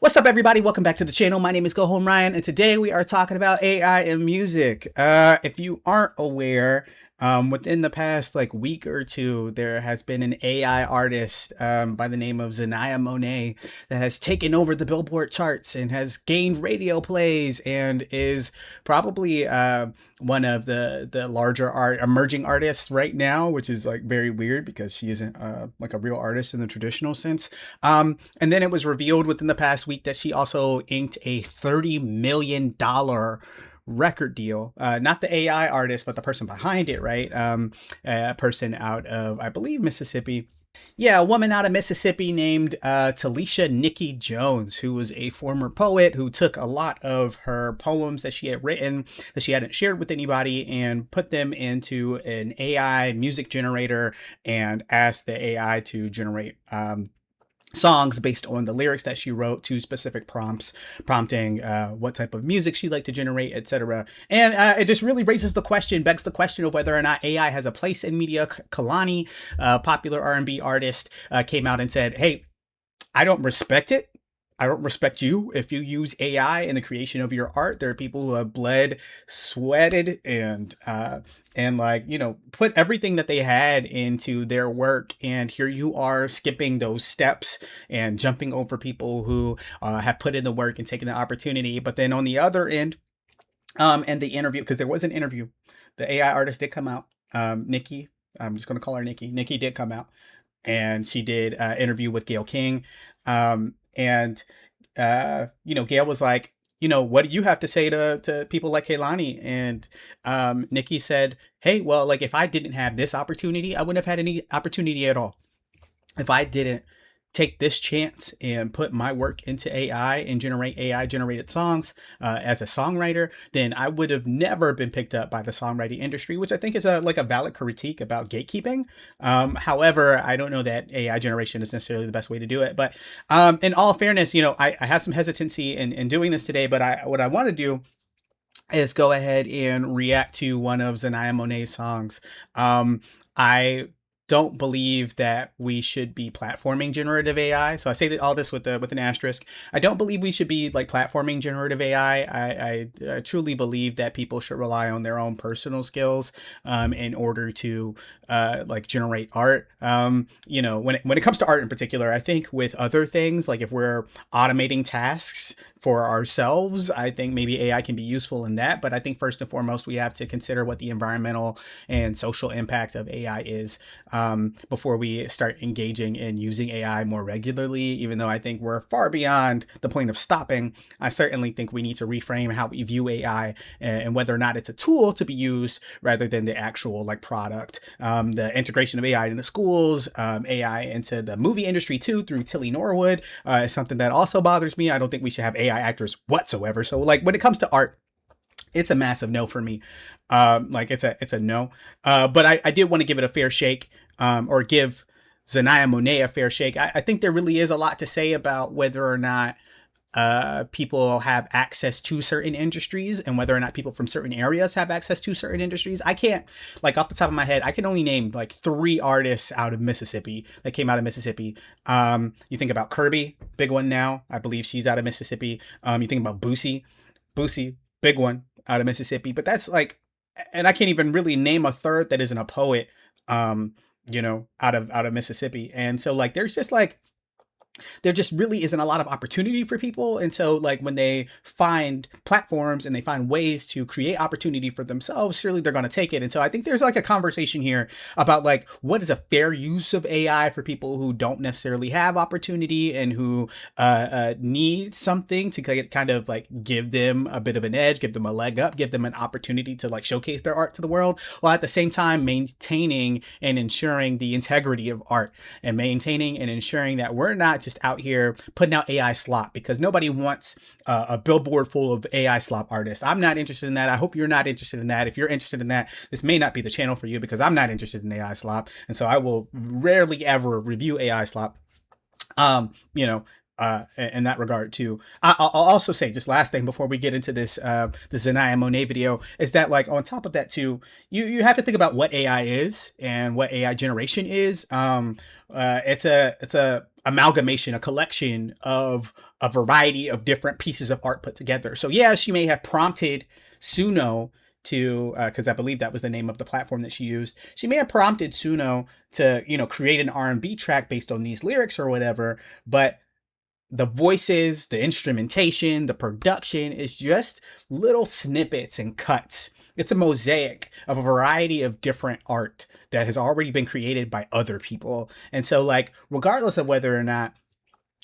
What's up, everybody? Welcome back to the channel. My name is GoHomeRyan, and today we are talking about AI and music. If you aren't aware, within the past week or two, there has been an AI artist by the name of Xania Monet that has taken over the Billboard charts and has gained radio plays and is probably one of the larger emerging artists right now, which is very weird because she isn't a real artist in the traditional sense. And then it was revealed within the past week that she also inked a $30 million record deal. Not the AI artist, but the person behind it, right? A person out of, I believe, Mississippi. Yeah, a woman out of Mississippi named Talisha Nikki Jones, who was a former poet who took a lot of her poems that she had written that she hadn't shared with anybody and put them into an AI music generator and asked the AI to generate songs based on the lyrics that she wrote to specific prompts, prompting what type of music she'd like to generate, etc. And it just really begs the question of whether or not AI has a place in media. Kalani, popular R&B artist, came out and said, "Hey, I don't respect it. I don't respect you if you use AI in the creation of your art. There are people who have bled, sweated, and put everything that they had into their work. And here you are skipping those steps and jumping over people who have put in the work and taken the opportunity. But then on the other end, and the interview, because there was an interview, the AI artist did come out. Nikki, I'm just going to call her Nikki. Nikki did come out and she did an interview with Gayle King. And Gayle was like, what do you have to say to people like Kaylani? And Nikki said, hey, well, if I didn't have this opportunity, I wouldn't have had any opportunity at all. If I didn't take this chance and put my work into AI and generate AI generated songs as a songwriter, then I would have never been picked up by the songwriting industry, which I think is a valid critique about gatekeeping. However, I don't know that AI generation is necessarily the best way to do it. But in all fairness, I have some hesitancy in doing this today, but what I want to do is go ahead and react to one of Xania Monet's songs. I don't believe that we should be platforming generative AI. So I say that all this with an asterisk. I don't believe we should be platforming generative AI. I truly believe that people should rely on their own personal skills in order to generate art. When it comes to art in particular, I think with other things, if we're automating tasks for ourselves, I think maybe AI can be useful in that. But I think first and foremost, we have to consider what the environmental and social impact of AI is before we start engaging in using AI more regularly. Even though I think we're far beyond the point of stopping, I certainly think we need to reframe how we view AI and whether or not it's a tool to be used rather than the actual product. The integration of AI into schools, AI into the movie industry too through Tilly Norwood is something that also bothers me. I don't think we should have AI actors whatsoever. So when it comes to art, it's a massive no for me. It's a no. But I did want to give it a fair shake, or give Xania Monet a fair shake. I think there really is a lot to say about whether or not people have access to certain industries and whether or not people from certain areas have access to certain industries. I can't, off the top of my head, I can only name 3 artists out of Mississippi that came out of Mississippi. You think about Kirby, big one now. I believe she's out of Mississippi. You think about Boosie, big one out of Mississippi. But that's and I can't even really name a third that isn't a poet, out of Mississippi. And so there's just there just really isn't a lot of opportunity for people. And so when they find platforms and they find ways to create opportunity for themselves, surely they're going to take it. And so I think there's a conversation here about what is a fair use of AI for people who don't necessarily have opportunity and who need something to kind of give them a bit of an edge, give them a leg up, give them an opportunity to showcase their art to the world, while at the same time maintaining and ensuring the integrity of art and maintaining and ensuring that we're not just out here putting out AI slop, because nobody wants a billboard full of AI slop artists. I'm not interested in that. I hope you're not interested in that. If you're interested in that, this may not be the channel for you, because I'm not interested in AI slop. And so I will rarely ever review AI slop. In that regard too. I'll also say, just last thing before we get into this, the Xania Monet video, is that on top of that too, you have to think about what AI is and what AI generation is. It's a amalgamation, a collection of a variety of different pieces of art put together. So yeah, she may have prompted Suno to, because I believe that was the name of the platform that she used. She may have prompted Suno to, create an R&B track based on these lyrics or whatever, but the voices, the instrumentation, the production is just little snippets and cuts. It's a mosaic of a variety of different art that has already been created by other people. And so, like, regardless of whether or not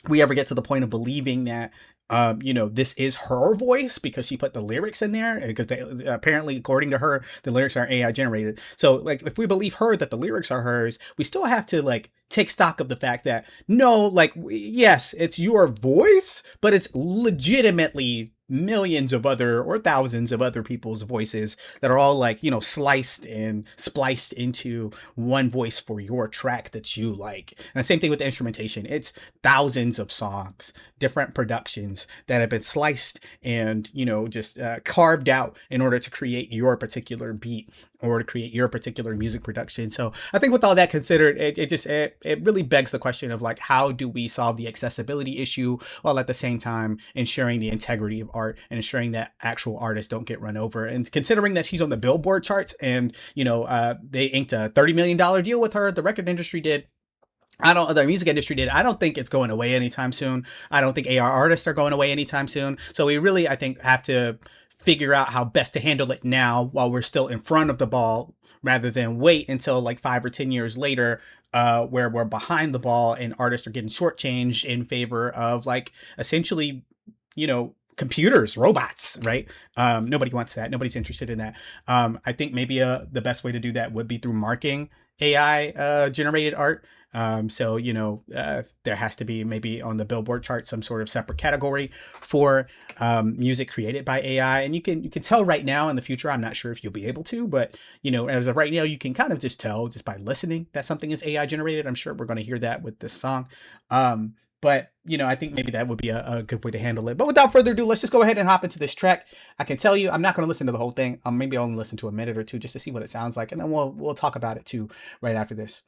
we ever get to the point of believing that this is her voice because she put the lyrics in there, because they, apparently, according to her, the lyrics are AI generated. So, like, if we believe her that the lyrics are hers, we still have to, like, take stock of the fact that no, like, yes, it's your voice, but it's legitimately millions of other or thousands of other people's voices that are all, like, sliced and spliced into one voice for your track that you like. And the same thing with the instrumentation. It's thousands of songs, different productions that have been sliced and, just carved out in order to create your particular beat or to create your particular music production. So I think with all that considered, it really begs the question of, like, how do we solve the accessibility issue while at the same time ensuring the integrity of art and ensuring that actual artists don't get run over. And considering that she's on the Billboard charts and, they inked a $30 million deal with her, the record industry did. The music industry did. I don't think it's going away anytime soon. I don't think AR artists are going away anytime soon. So we really, I think, have to figure out how best to handle it now while we're still in front of the ball, rather than wait until like 5 or 10 years later, where we're behind the ball and artists are getting shortchanged in favor of, like, essentially, computers, robots, right? Nobody wants that. Nobody's interested in that. I think maybe the best way to do that would be through marking AI generated art. So, there has to be maybe on the Billboard chart some sort of separate category for music created by AI. And you can tell right now. In the future, I'm not sure if you'll be able to, but as of right now, you can kind of just tell just by listening that something is AI generated. I'm sure we're going to hear that with this song. But, I think maybe that would be a good way to handle it. But without further ado, let's just go ahead and hop into this track. I can tell you, I'm not going to listen to the whole thing. Maybe I'll only listen to a minute or two just to see what it sounds like. And then we'll talk about it too right after this.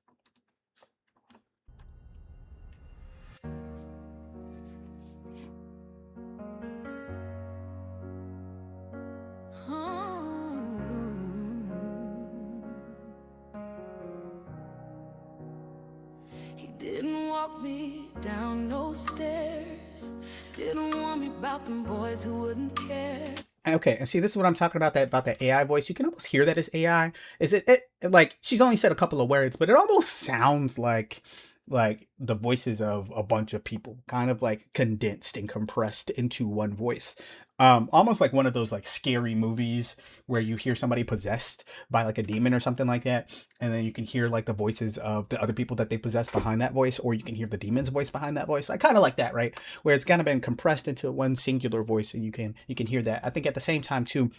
Didn't walk me down no stairs. Didn't warn me about them boys who wouldn't care. Okay, and see, this is what I'm talking about, that AI voice. You can almost hear that as AI. Is it like, she's only said a couple of words, but it almost sounds like the voices of a bunch of people, kind of like condensed and compressed into one voice. Almost like one of those, like, scary movies where you hear somebody possessed by, like, a demon or something like that, and then you can hear, like, the voices of the other people that they possess behind that voice, or you can hear the demon's voice behind that voice. I kind of like that, right? Where it's kind of been compressed into one singular voice, and you can hear that. I think at the same time too,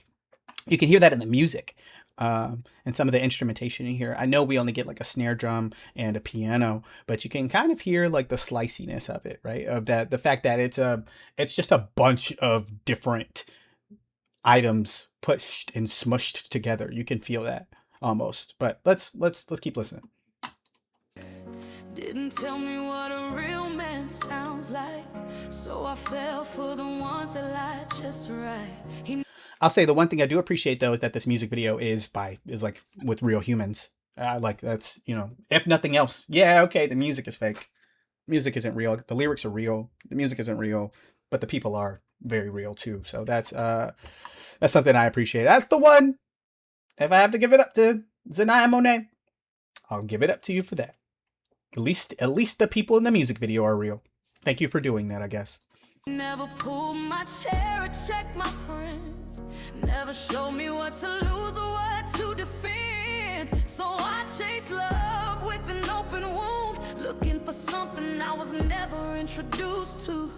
you can hear that in the music. And some of the instrumentation in here. I know we only get like a snare drum and a piano, but you can kind of hear like the sliciness of it, right? Of that, the fact that it's just a bunch of different items pushed and smushed together. You can feel that almost. But let's keep listening. Didn't tell me what a real man sounds like, so I fell for the ones that lie just right. I'll say the one thing I do appreciate though is that this music video is like with real humans. Like, that's, if nothing else, yeah, okay, the music is fake. Music isn't real. The lyrics are real. The music isn't real, but the people are very real too. So that's something I appreciate. That's the one. If I have to give it up to Xania Monet, I'll give it up to you for that. At least the people in the music video are real. Thank you for doing that, I guess. Never pulled my chair or checked my friends. Never showed me what to lose or what to defend. So I chased love with an open wound, looking for something I was never introduced to.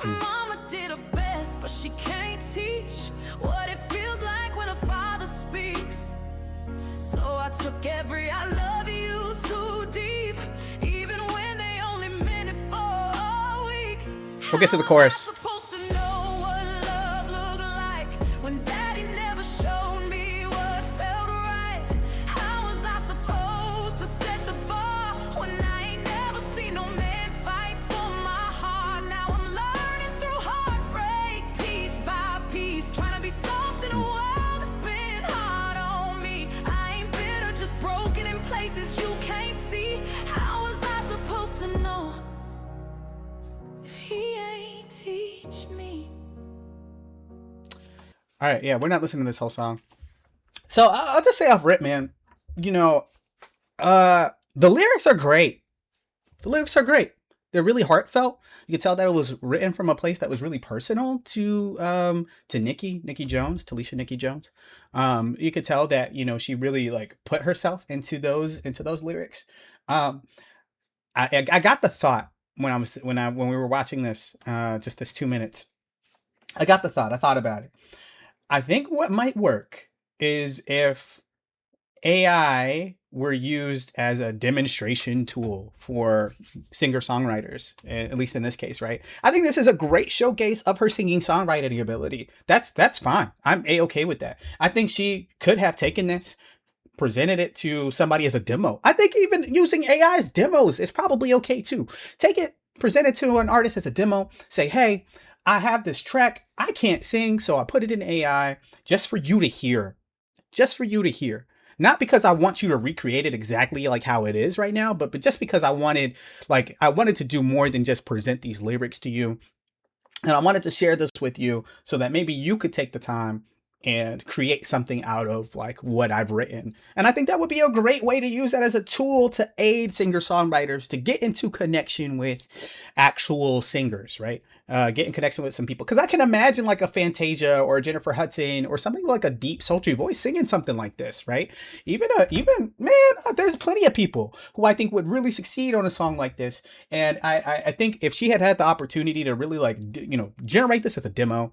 Mama did her best, but she can't teach what it feels like when a father speaks. So I took every I love you too deep, even when they only meant it for a week. We'll get to the chorus. All right, yeah, we're not listening to this whole song. So I'll just say off rip, man. You know, the lyrics are great. The lyrics are great. They're really heartfelt. You can tell that it was written from a place that was really personal to Nikki Jones, Talisha Nikki Jones. You could tell that, you know, she really like put herself into those lyrics. Um, I got the thought when we were watching this, just this 2 minutes. I got the thought. I thought about it. I think what might work is if AI were used as a demonstration tool for singer-songwriters, at least in this case, right? I think this is a great showcase of her singing songwriting ability. That's fine. I'm a-okay with that. I think she could have taken this, presented it to somebody as a demo. I think even using AI's demos is probably okay too. Take it, present it to an artist as a demo, say, hey, I have this track. I can't sing, so I put it in AI just for you to hear. Just for you to hear. Not because I want you to recreate it exactly like how it is right now, but just because I wanted to do more than just present these lyrics to you. And I wanted to share this with you so that maybe you could take the time and create something out of like what I've written. And I think that would be a great way to use that as a tool to aid singer-songwriters to get into connection with actual singers, right? Get in connection with some people. Because I can imagine like a Fantasia or a Jennifer Hudson or somebody with like a deep, sultry voice singing something like this, right? Even there's plenty of people who I think would really succeed on a song like this. And I think if she had the opportunity to really like, generate this as a demo,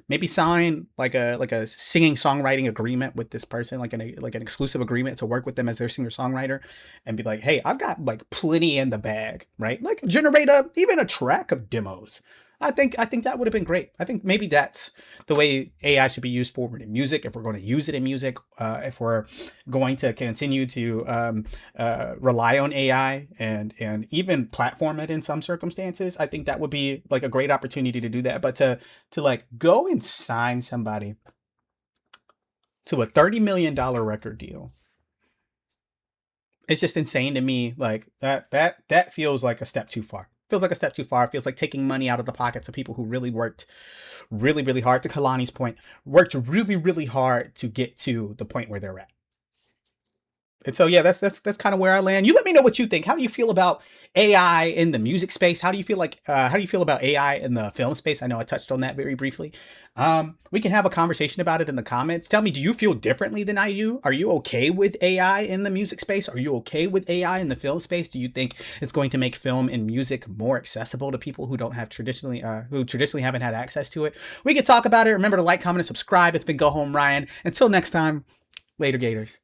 maybe sign like a singing songwriting agreement with this person, like an exclusive agreement to work with them as their singer songwriter, and be like, hey, I've got like plenty in the bag, right? Like generate even a track of demos. I think that would have been great. I think maybe that's the way AI should be used forward in music. If we're going to use it in music, if we're going to continue to rely on AI and even platform it in some circumstances, I think that would be like a great opportunity to do that. But to like go and sign somebody to a $30 million record deal, it's just insane to me. Like that feels like a step too far. Feels like a step too far. It feels like taking money out of the pockets of people who really worked really, really hard, to Kalani's point, worked really, really hard to get to the point where they're at. And so, yeah, that's kind of where I land. You let me know what you think. How do you feel about AI in the music space? How do you feel about AI in the film space? I know I touched on that very briefly. We can have a conversation about it in the comments. Tell me, do you feel differently than I do? Are you okay with AI in the music space? Are you okay with AI in the film space? Do you think it's going to make film and music more accessible to people who don't have traditionally haven't had access to it? We could talk about it. Remember to like, comment, and subscribe. It's been GoHomeRyan. Until next time, later, Gators.